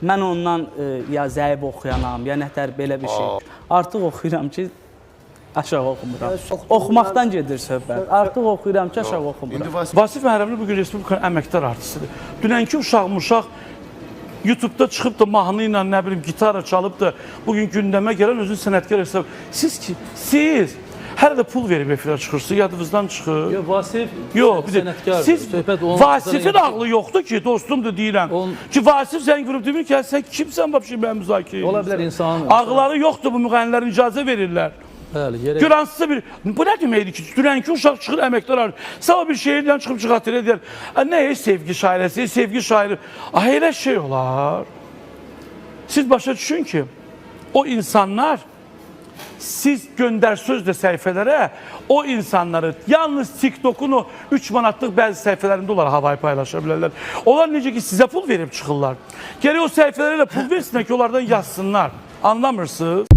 mən ondan ya zəif oxuyanam, ya nətər belə bir şey. Artıq oxuyuram ki, aşağı oxumuram. Oxumaqdan gedir söhbət. Artıq oxuyuram ki, aşağı oxumuram. Vasif Məhrəmli bugün Respublikanın əməkdar artistidir. Dünənki uşaq YouTube'da çıxıb da mahnı ilə, nə bilim, gitara çalıb da bugün gündəmə gələn özün sənətkar hesab. Siz hər də pul verib efirə çıxırsınız, yadınızdan çıxır. Yox, Vasif sənətkardır. Siz Vasifin ağlı yoxdur ki, dostumdur deyirəm. Ki Vasif zəng vurub demir ki, sən kimsən vəbşi mən müzakirə edirəm. Ola bilər insan. Ağları yoxdur, bu müğənnilərin icazə verirlər. Gör hansısa bir, bu nə deməkdir ki, dünənki uşaq çıxır əməkdar arır. Sabah bir şehirdən çıxıb çıxatır edir. Nə sevgi şairəsi, sevgi şairi. Elə şey olar. Siz başa düşün ki, o insanlar, siz göndər sözlə səhifələrə, o insanları yalnız TikTok'un o 3 manatlıq bəzi səhifələrində onlar havayı paylaşa bilərlər. Onlar necə ki, sizə pul verib çıxırlar. Gərək o səhifələrə pul versinlər ki, onlardan yazsınlar. Anlamırsınız?